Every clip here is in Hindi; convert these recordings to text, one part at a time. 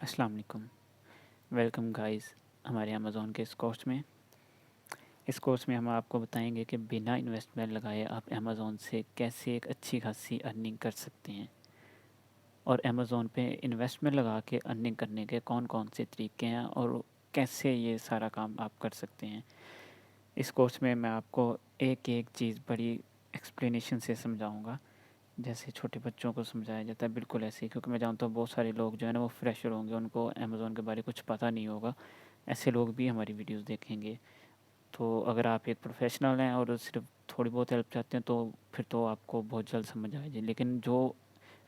अस्सलाम वालेकुम। वेलकम गाइस हमारे अमेज़न के इस कोर्स में। इस कोर्स में हम आपको बताएंगे कि बिना इन्वेस्टमेंट लगाए आप अमेज़न से कैसे एक अच्छी खासी अर्निंग कर सकते हैं और अमेज़न पे इन्वेस्टमेंट लगा के अर्निंग करने के कौन-कौन से तरीके हैं और कैसे ये सारा काम आप कर सकते हैं। इस कोर्स में मैं आपको एक-एक चीज़ बड़ी एक्सप्लेनेशन से समझाऊँगा, जैसे छोटे बच्चों को समझाया जाता है बिल्कुल ऐसे ही, क्योंकि मैं जानता हूँ बहुत सारे लोग जो है ना वो फ्रेशर होंगे, उनको अमेज़न के बारे कुछ पता नहीं होगा। ऐसे लोग भी हमारी वीडियोस देखेंगे। तो अगर आप एक प्रोफेशनल हैं और सिर्फ थोड़ी बहुत हेल्प चाहते हैं तो फिर तो आपको बहुत जल्द समझ आ जाए, लेकिन जो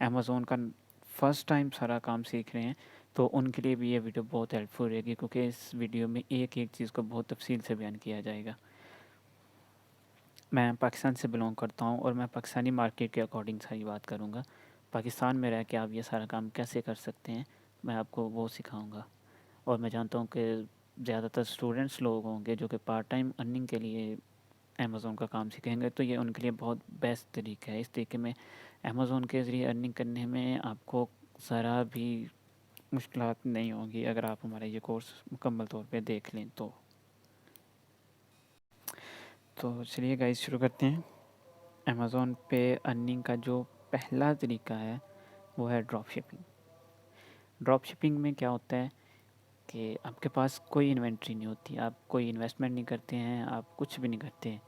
अमेज़न का फर्स्ट टाइम सारा काम सीख रहे हैं तो उनके लिए भी ये वीडियो बहुत हेल्पफुल रहेगी, क्योंकि इस वीडियो में एक एक चीज़ को बहुत तफसील से बयान किया जाएगा। मैं पाकिस्तान से बिलोंग करता हूँ और मैं पाकिस्तानी मार्केट के अकॉर्डिंग सारी बात करूँगा। पाकिस्तान में रह के आप ये सारा काम कैसे कर सकते हैं, मैं आपको वो सिखाऊँगा। और मैं जानता हूँ कि ज़्यादातर स्टूडेंट्स लोग होंगे जो कि पार्ट टाइम अर्निंग के लिए अमेज़न का काम सीखेंगे, तो ये उनके लिए बहुत बेस्ट तरीका है। इस तरीके में अमेज़न के ज़रिए अर्निंग करने में आपको ज़रा भी मुश्किलात नहीं होंगी अगर आप हमारा ये कोर्स मुकम्मल तौर पे देख लें तो। चलिए गाइस शुरू करते हैं। अमेज़न पे अर्निंग का जो पहला तरीका है वो है ड्रॉप शिपिंग। ड्रॉप शिपिंग में क्या होता है कि आपके पास कोई इन्वेंट्री नहीं होती, आप कोई इन्वेस्टमेंट नहीं करते हैं, आप कुछ भी नहीं करते हैं।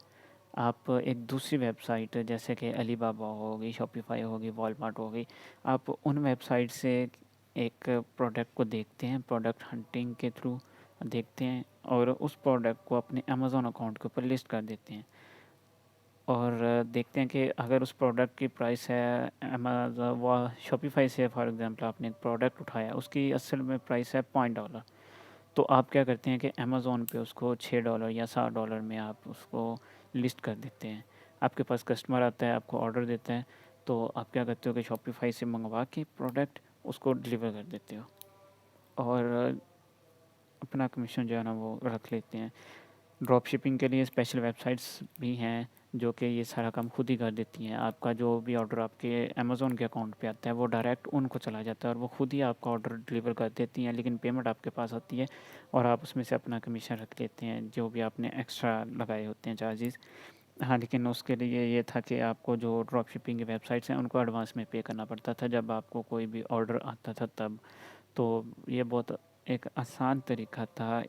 आप एक दूसरी वेबसाइट जैसे कि अलीबाबा हो गई, शॉपिफ़ाई हो गई, वॉलमार्ट हो गई, आप उन वेबसाइट से एक प्रोडक्ट को देखते हैं, प्रोडक्ट हंटिंग के थ्रू देखते हैं और उस प्रोडक्ट को अपने अमेज़न अकाउंट के ऊपर लिस्ट कर देते हैं और देखते हैं कि अगर उस प्रोडक्ट की प्राइस है अमेज़न व शॉपिफ़ाई से फॉर एग्ज़ाम्पल आपने एक प्रोडक्ट उठाया, उसकी असल में प्राइस है $5, तो आप क्या करते हैं कि अमेज़न पे उसको $6 या $7 में आप उसको लिस्ट कर देते हैं। आपके पास कस्टमर आता है, आपको ऑर्डर देता है, तो आप क्या करते हो कि शॉपिफ़ाई से मंगवा के प्रोडक्ट उसको डिलीवर कर देते हो और अपना कमीशन जो है ना वो रख लेते हैं। ड्रॉप शिपिंग के लिए स्पेशल वेबसाइट्स भी हैं जो कि ये सारा काम खुद ही कर देती हैं। आपका जो भी ऑर्डर आपके अमेज़न के अकाउंट पे आता है वो डायरेक्ट उनको चला जाता है और वो खुद ही आपका ऑर्डर डिलीवर कर देती हैं, लेकिन पेमेंट आपके पास आती है और आप उसमें से अपना कमीशन रख लेते हैं जो भी आपने एक्स्ट्रा लगाए होते हैं चार्जेस। हाँ, लेकिन उसके लिए ये था कि आपको जो ड्रॉप शिपिंग की वेबसाइट्स हैं उनको एडवांस में पे करना पड़ता था जब आपको कोई भी ऑर्डर आता था तब। तो ये बहुत एक आसान तरीका था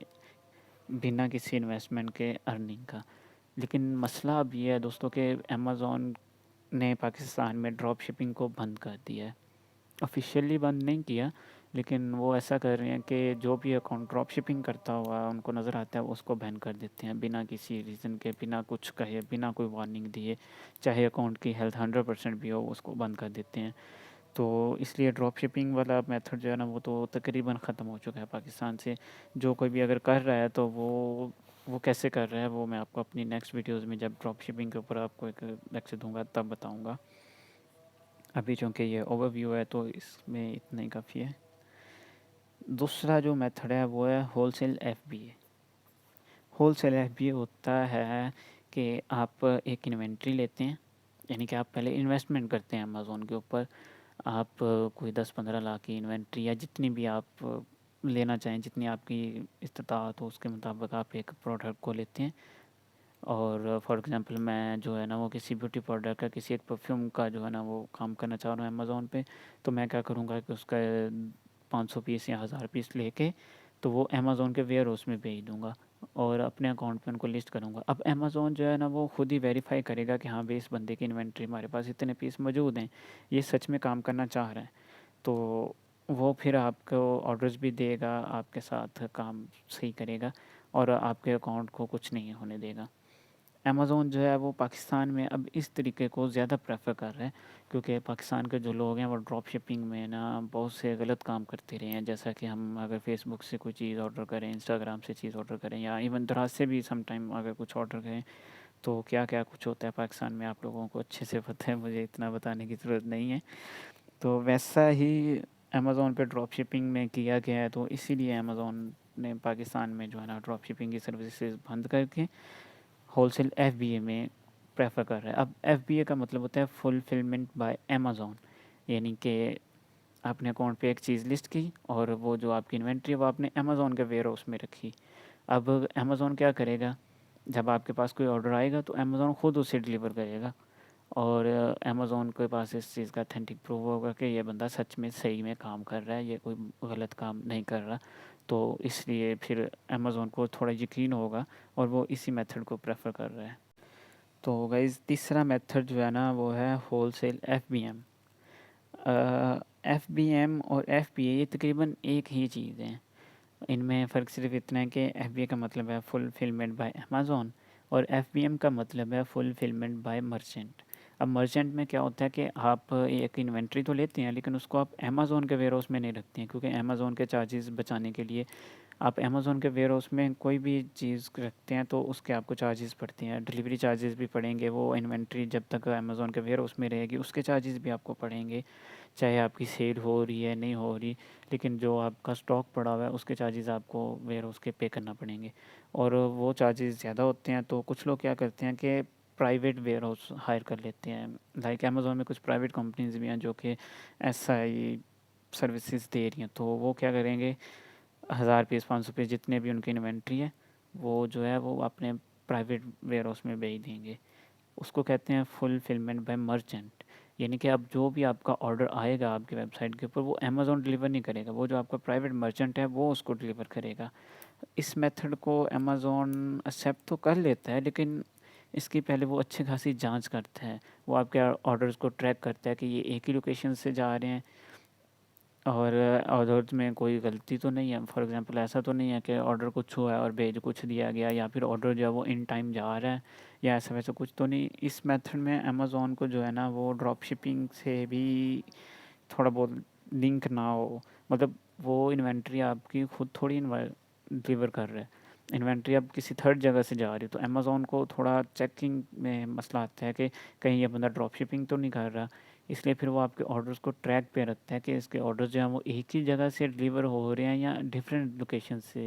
बिना किसी इन्वेस्टमेंट के अर्निंग का। लेकिन मसला अब ये है दोस्तों कि अमेज़न ने पाकिस्तान में ड्रॉप शिपिंग को बंद कर दिया है। ऑफ़िशियली बंद नहीं किया, लेकिन वो ऐसा कर रहे हैं कि जो भी अकाउंट ड्रॉप शिपिंग करता हुआ उनको नज़र आता है, वो उसको बैन कर देते हैं बिना किसी रीज़न के, बिना कुछ कहे, बिना कोई वार्निंग दिए। चाहे अकाउंट की हेल्थ 100% भी हो, उसको बंद कर देते हैं। तो इसलिए ड्रॉप शिपिंग वाला मेथड जो है ना वो तो तकरीबन ख़त्म हो चुका है पाकिस्तान से। जो कोई भी अगर कर रहा है तो वो कैसे कर रहा है वो मैं आपको अपनी नेक्स्ट वीडियोज़ में जब ड्रॉप शिपिंग के ऊपर आपको एक लेक्चर दूँगा तब बताऊँगा। अभी चूँकि ये ओवरव्यू है तो इसमें इतना ही काफ़ी है। दूसरा जो मेथड है वो है होलसेल एफबीए। होलसेल एफबीए होता है कि आप एक इन्वेंट्री लेते हैं, यानी कि आप पहले इन्वेस्टमेंट करते हैं अमेज़न के ऊपर। आप कोई 10-15 लाख की इन्वेंट्री या जितनी भी आप लेना चाहें, जितनी आपकी इस्तिताअत हो उसके मुताबिक आप एक प्रोडक्ट को लेते हैं। और फॉर एग्ज़ाम्पल मैं जो है ना वो किसी ब्यूटी प्रोडक्ट का, किसी एक परफ्यूम का जो है ना वो काम करना चाह रहा हूँ अमेज़न पे, तो मैं क्या करूँगा कि उसका 500 पीस या 1000 पीस लेके तो वो अमेज़न के वेयरहाउस में भेज दूँगा और अपने अकाउंट पे उनको लिस्ट करूँगा। अब अमेज़न जो है ना वो खुद ही वेरीफ़ाई करेगा कि हाँ भई इस बंदे की इन्वेंट्री हमारे पास इतने पीस मौजूद हैं, ये सच में काम करना चाह रहा है। तो वो फिर आपको ऑर्डर्स भी देगा, आपके साथ काम सही करेगा और आपके अकाउंट को कुछ नहीं होने देगा। अमेज़न जो है वो पाकिस्तान में अब इस तरीके को ज़्यादा प्रेफ़र कर रहा है, क्योंकि पाकिस्तान के जो लोग हैं वो ड्रॉप शिपिंग में ना बहुत से गलत काम करते रहे हैं। जैसा कि हम अगर फ़ेसबुक से कोई चीज़ ऑर्डर करें, इंस्टाग्राम से चीज़ ऑर्डर करें या इवन दराज से भी समटाइम अगर कुछ ऑर्डर करें, तो क्या-क्या कुछ होता है पाकिस्तान में आप लोगों को अच्छे से पता है, मुझे इतना बताने की ज़रूरत नहीं है। तो वैसा ही अमेज़न पे ड्रॉप शिपिंग में किया गया है, तो इसीलिए अमेज़न ने पाकिस्तान में जो है ना ड्रॉप शिपिंग की सर्विसेज़ बंद करके होलसेल एफबीए में प्रेफर कर रहा है। अब एफबीए का मतलब होता है फुलफिलमेंट बाय अमेज़न, यानी कि आपने अकाउंट पे एक चीज़ लिस्ट की और वो जो आपकी इन्वेंट्री है वो आपने अमेज़न के वेयर हाउस में रखी। अब अमेज़न क्या करेगा, जब आपके पास कोई ऑर्डर आएगा तो अमेज़न खुद उसे डिलीवर करेगा और अमेज़न के पास इस चीज़ का अथेंटिक प्रूफ होगा कि ये बंदा सच में सही में काम कर रहा है, ये कोई गलत काम नहीं कर रहा। तो इसलिए फिर अमेज़न को थोड़ा यकीन होगा और वो इसी मेथड को प्रेफर कर रहा है। तो गाइज़ तीसरा मेथड जो है ना वो है होलसेल एफबीएम। एफबीएम और एफपीए ये तकरीबन एक ही चीज़ है। इनमें फ़र्क सिर्फ इतना है कि एफबीए का मतलब है फुलफिलमेंट बाय अमेज़न और एफबीएम का मतलब है फुलफिलमेंट बाय मर्चेंट। अब मर्चेंट में क्या होता है कि आप एक इन्वेंट्री तो लेते हैं लेकिन उसको आप अमेज़न के वेयर हाउस में नहीं रखते हैं, क्योंकि अमेज़न के चार्जेस बचाने के लिए आप अमेज़न के वेयर हाउस में कोई भी चीज़ रखते हैं तो उसके आपको चार्जेस पड़ते हैं, डिलीवरी चार्जेस भी पड़ेंगे, वो इन्वेंट्री जब तक अमेज़न के वेयर हाउस में रहेगी उसके चार्जेस भी आपको पड़ेंगे, चाहे आपकी सेल हो रही है नहीं हो रही। लेकिन जो आपका स्टॉक पड़ा हुआ है उसके चार्जेस आपको वेयर हाउस के पे करना पड़ेंगे और वो चार्जेस ज़्यादा होते हैं। तो कुछ लोग क्या करते हैं कि प्राइवेट वेयर हाउस हायर कर लेते हैं। लाइक अमेज़न में कुछ प्राइवेट कंपनीज भी हैं जो कि SI सर्विसेज दे रही हैं, तो वो क्या करेंगे, 1000 पीस 500 पीस जितने भी उनकी इन्वेंट्री है वो जो है वो अपने प्राइवेट वेयर हाउस में भेज देंगे। उसको कहते हैं फुलफिलमेंट बाय मर्चेंट। यानी कि अब जो भी आपका ऑर्डर आएगा आपकी वेबसाइट के ऊपर वो अमेज़न डिलीवर नहीं करेगा, वो जो आपका प्राइवेट मर्चेंट है वो उसको डिलीवर करेगा। इस मेथड को अमेज़न एक्सेप्ट तो कर लेता है लेकिन इसकी पहले वो अच्छी खासी जांच करता है। वो आपके ऑर्डर्स को ट्रैक करता है कि ये एक ही लोकेशन से जा रहे हैं और ऑर्डर में कोई गलती तो नहीं है। फॉर एग्जांपल ऐसा तो नहीं है कि ऑर्डर कुछ हुआ है और भेज कुछ दिया गया, या फिर ऑर्डर जो है वो इन टाइम जा रहा है, या ऐसा वैसा कुछ तो नहीं। इस मेथड में अमेज़न को जो है ना वो ड्रॉप शिपिंग से भी थोड़ा बहुत लिंक ना हो। मतलब वो इन्वेंट्री आपकी खुद थोड़ी डिलीवर कर रहा है, इन्वेंट्री अब किसी थर्ड जगह से जा रही है। तो अमेज़न को थोड़ा चेकिंग में मसला आता है कि कहीं ये बंदा ड्रॉप शिपिंग तो नहीं कर रहा। इसलिए फिर वो आपके ऑर्डर्स को ट्रैक पे रखता है कि इसके ऑर्डर्स जो हैं वो एक ही जगह से डिलीवर हो रहे हैं या डिफरेंट लोकेशन से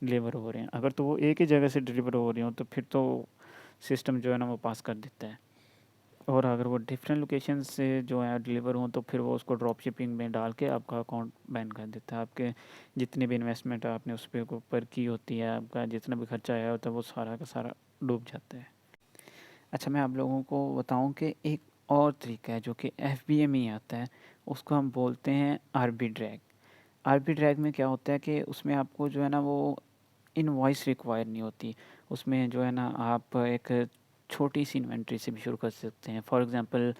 डिलीवर हो रहे हैं। अगर तो वो एक ही जगह से डिलीवर हो रहे हो तो फिर तो सिस्टम जो है ना वो पास कर देता है, और अगर वो डिफरेंट लोकेशन से जो है डिलीवर हों तो फिर वो उसको ड्रॉप शिपिंग में डाल के आपका अकाउंट बैन कर देता है। आपके जितनी भी इन्वेस्टमेंट आपने उस पे ऊपर की होती है, आपका जितना भी खर्चा आया होता है वो सारा का सारा डूब जाता है। अच्छा, मैं आप लोगों को बताऊं कि एक और तरीका है जो कि एफबीए में ही आता है, उसको हम बोलते हैं आर्बिट्रेज। आर्बिट्रेज में क्या होता है कि उसमें आपको जो है ना वो इनवॉइस रिक्वायर नहीं होती। उसमें जो है ना आप एक छोटी सी इन्वेंट्री से भी शुरू कर सकते हैं। फॉर एग्जांपल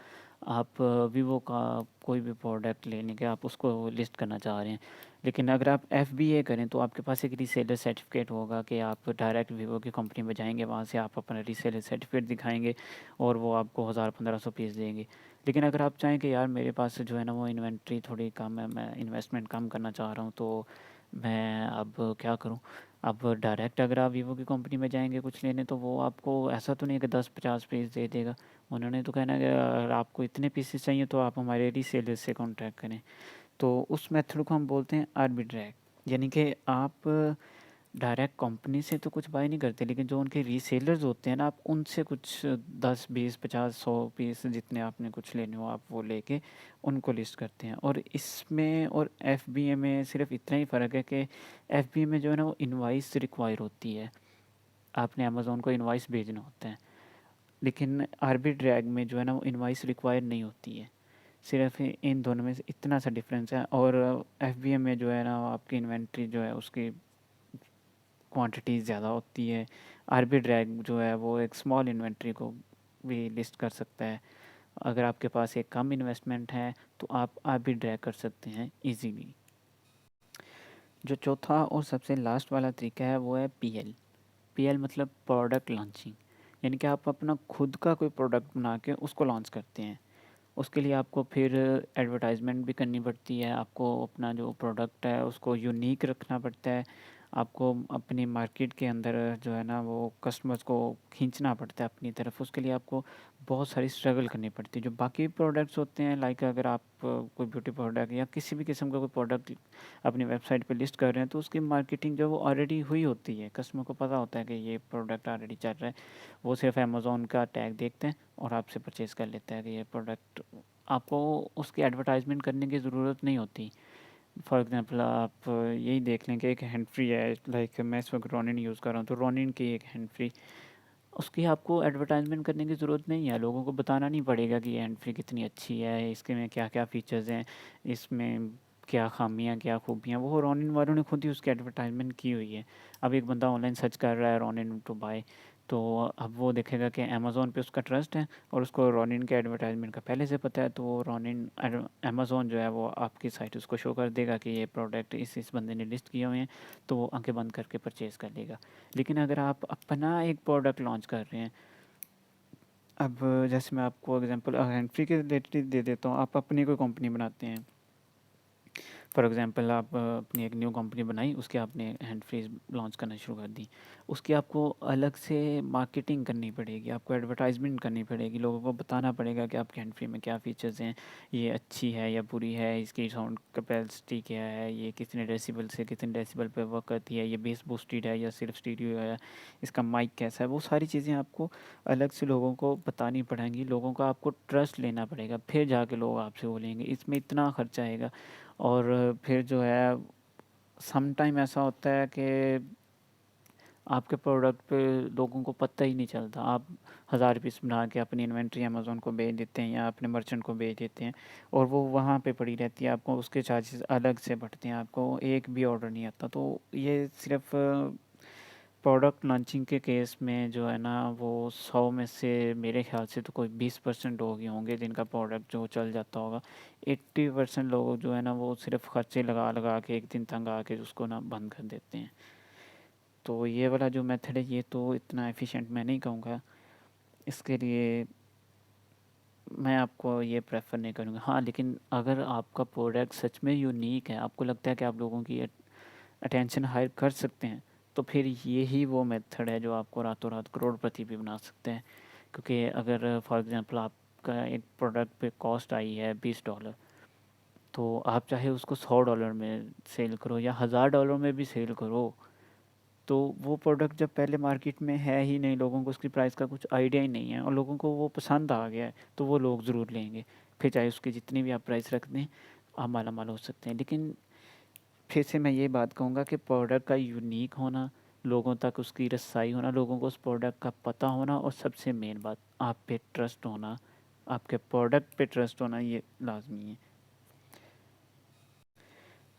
आप वीवो का कोई भी प्रोडक्ट लेने के आप उसको लिस्ट करना चाह रहे हैं, लेकिन अगर आप एफबीए करें तो आपके पास एक रीसेलर सर्टिफिकेट होगा कि आप डायरेक्ट वीवो की कंपनी में जाएंगे, वहाँ से आप अपना रीसेलर सर्टिफिकेट दिखाएंगे और वो आपको 1000-1500 पीस देंगे। लेकिन अगर आप चाहें कि यार मेरे पास जो है ना वो इन्वेंट्री थोड़ी कम है, मैं इन्वेस्टमेंट कम करना चाह रहा हूँ, तो मैं अब क्या करूँ। अब डायरेक्ट अगर आप वीवो की कंपनी में जाएंगे कुछ लेने तो वो आपको ऐसा तो नहीं है कि 10-50 पीस दे देगा। उन्होंने तो कहना है कि अगर आपको इतने पीसेस चाहिए तो आप हमारे रीसेलर से कॉन्टैक्ट करें। तो उस मेथड को हम बोलते हैं आर्बिट्रेज। यानी कि आप डायरेक्ट कंपनी से तो कुछ बाय नहीं करते, लेकिन जो उनके रीसेलर्स होते हैं ना आप उनसे कुछ 10-20-50-100 पीस जितने आपने कुछ लेने हो आप वो लेके उनको लिस्ट करते हैं। और इसमें और एफबीए में सिर्फ इतना ही फ़र्क है कि एफबीए में जो है ना वो इनवाइस रिक्वायर होती है, आपने अमेज़न को इनवाइस भेजना होता है। लेकिन आर्बिट्रेज में जो है ना वो इनवाइस रिक्वायर नहीं होती है। सिर्फ इन दोनों में से इतना सा डिफरेंस है। और एफबीए में जो है ना आपकी इन्वेंट्री जो है उसकी क्वांटिटी ज़्यादा होती है। आर्बिट्रेज जो है वो एक स्मॉल इन्वेंट्री को भी लिस्ट कर सकता है। अगर आपके पास एक कम इन्वेस्टमेंट है तो आप आर्बिट्रेज कर सकते हैं इजीली। जो चौथा और सबसे लास्ट वाला तरीका है वो है पीएल। पीएल मतलब प्रोडक्ट लॉन्चिंग। यानी कि आप अपना खुद का कोई प्रोडक्ट बना के उसको लॉन्च करते हैं। उसके लिए आपको फिर एडवर्टाइजमेंट भी करनी पड़ती है, आपको अपना जो प्रोडक्ट है उसको यूनिक रखना पड़ता है, आपको अपनी मार्केट के अंदर जो है ना वो कस्टमर्स को खींचना पड़ता है अपनी तरफ। उसके लिए आपको बहुत सारी स्ट्रगल करनी पड़ती है। जो बाकी प्रोडक्ट्स होते हैं, लाइक अगर आप कोई ब्यूटी प्रोडक्ट या किसी भी किस्म का कोई प्रोडक्ट अपनी वेबसाइट पे लिस्ट कर रहे हैं, तो उसकी मार्केटिंग जो है वो ऑलरेडी हुई होती है। कस्टमर को पता होता है कि ये प्रोडक्ट ऑलरेडी चल रहा है। वो सिर्फ अमेज़न का टैग देखते हैं और आपसे परचेज़ कर लेते हैं कि ये प्रोडक्ट। आपको उसकी एडवर्टाइजमेंट करने की ज़रूरत नहीं होती। फॉर एग्ज़ाम्पल आप यही देख लें कि एक हैंड फ्री है, लाइक मैं इस वक्त रोनिन यूज़ कर रहा हूँ, तो रोनिन की एक हैंड फ्री, उसकी आपको एडवर्टाइजमेंट करने की ज़रूरत नहीं है। लोगों को बताना नहीं पड़ेगा कि ये हैंड फ्री कितनी अच्छी है, इसके में क्या क्या फ़ीचर्स हैं, इसमें क्या खामियां क्या खूबियाँ। वो रोनिन वालों ने खुद ही उसकी एडवर्टाइजमेंट की हुई है। अब एक बंदा ऑनलाइन सर्च कर रहा है रोनिन टू बाय, तो अब वो देखेगा कि अमेज़ोन पे उसका ट्रस्ट है और उसको रोनिन के एडवर्टाइजमेंट का पहले से पता है, तो वो रोनिन अमेज़ोन जो है वो आपकी साइट उसको शो कर देगा कि ये प्रोडक्ट इस बंदे ने लिस्ट किए हुए हैं, तो वो आंखें बंद करके परचेज़ कर लेगा। लेकिन अगर आप अपना एक प्रोडक्ट लॉन्च कर रहे हैं, अब जैसे मैं आपको एग्जांपल हैंड फ्री के रिलेटेड दे देता हूँ। आप अपनी कोई कंपनी बनाते हैं, फॉर एग्ज़ाम्पल आप अपनी एक न्यू कंपनी बनाई, उसके आपने हैंड फ्रीज लॉन्च करना शुरू कर दी। उसकी आपको अलग से मार्केटिंग करनी पड़ेगी, आपको एडवर्टाइजमेंट करनी पड़ेगी, लोगों को बताना पड़ेगा कि आपके हैंड फ्री में क्या फ़ीचर्स हैं, ये अच्छी है या बुरी है, इसकी साउंड कैपेसिटी क्या है, ये कितने डेसिबल से कितने डेसिबल पे वर्क करती है, ये बेस बूस्टेड है या सिर्फ स्टीरियो है, इसका माइक कैसा है। वो सारी चीज़ें आपको अलग से लोगों को बतानी पड़ेंगी। लोगों का आपको ट्रस्ट लेना पड़ेगा, फिर जाके लोग आपसे बोलेंगे। इसमें इतना खर्चा आएगा। और फिर जो है सम टाइम ऐसा होता है कि आपके प्रोडक्ट पे लोगों को पता ही नहीं चलता। आप 1000 पीस बना के अपनी इन्वेंट्री अमेज़न को भेज देते हैं या अपने मर्चेंट को भेज देते हैं और वो वहाँ पे पड़ी रहती है। आपको उसके चार्जेस अलग से बढ़ते हैं, आपको एक भी ऑर्डर नहीं आता। तो ये सिर्फ प्रोडक्ट लॉन्चिंग के केस में जो है ना वो 100 में से मेरे ख्याल से तो कोई 20% लोग ही होंगे जिनका प्रोडक्ट जो चल जाता होगा। 80% लोग जो है ना वो सिर्फ खर्चे लगा लगा के एक दिन तंग आके उसको ना बंद कर देते हैं। तो ये वाला जो मेथड है ये तो इतना एफिशिएंट मैं नहीं कहूँगा। इसके लिए मैं आपको ये प्रेफर नहीं करूँगा। हाँ, लेकिन अगर आपका प्रोडक्ट सच में यूनिक है, आपको लगता है कि आप लोगों की अटेंशन हायर कर सकते हैं, तो फिर ये ही वो मेथड है जो आपको रातों रात करोड़पति भी बना सकते हैं। क्योंकि अगर फॉर एग्ज़ाम्पल आपका एक प्रोडक्ट पे कॉस्ट आई है $20, तो आप चाहे उसको $100 में सेल करो या $1000 में भी सेल करो, तो वो प्रोडक्ट जब पहले मार्केट में है ही नहीं, लोगों को उसकी प्राइस का कुछ आइडिया ही नहीं है और लोगों को वो पसंद आ गया है, तो वो लोग ज़रूर लेंगे। फिर चाहे उसकी जितनी भी आप प्राइस रख दें, आप माला माल हो सकते हैं। लेकिन फिर से मैं ये बात कहूँगा कि प्रोडक्ट का यूनिक होना, लोगों तक उसकी रसाई होना, लोगों को उस प्रोडक्ट का पता होना और सबसे मेन बात आप पे ट्रस्ट होना, आपके प्रोडक्ट पे ट्रस्ट होना, ये लाजमी है।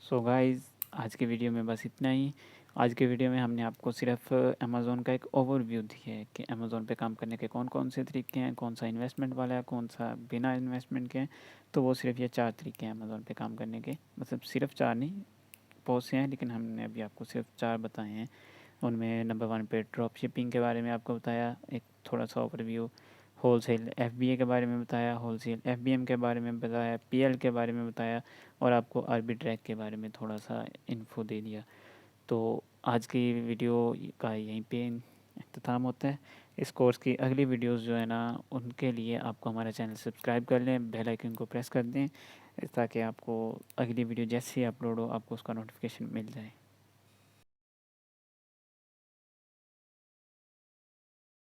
सो गाइस, आज के वीडियो में बस इतना ही। आज के वीडियो में हमने आपको सिर्फ अमेज़ोन का एक ओवरव्यू दिया है कि अमेज़ोन पे काम करने के कौन कौन से तरीके हैं, कौन सा इन्वेस्टमेंट वाला है, कौन सा बिना इन्वेस्टमेंट के हैं। तो वो सिर्फ ये 4 तरीके हैं अमेज़ोन पे काम करने के। मतलब सिर्फ 4 नहीं, बहुत से हैं, लेकिन हमने अभी आपको सिर्फ 4 बताए हैं। उनमें नंबर 1 पे ड्रॉप शिपिंग के बारे में आपको बताया, एक थोड़ा सा ओवरव्यू। होलसेल एफबीए के बारे में बताया, होलसेल एफबीएम के बारे में बताया, पीएल के बारे में बताया और आपको आर्बिट्रेक के बारे में थोड़ा सा इन्फो दे दिया। तो आज की वीडियो का यहीं पे इख्तिताम होता है। इस कोर्स की अगली वीडियोस जो है ना उनके लिए आपको हमारा चैनल सब्सक्राइब कर लें, बेल आइकन को प्रेस कर दें, ताकि आपको अगली वीडियो जैसे ही अपलोड हो आपको उसका नोटिफिकेशन मिल जाए।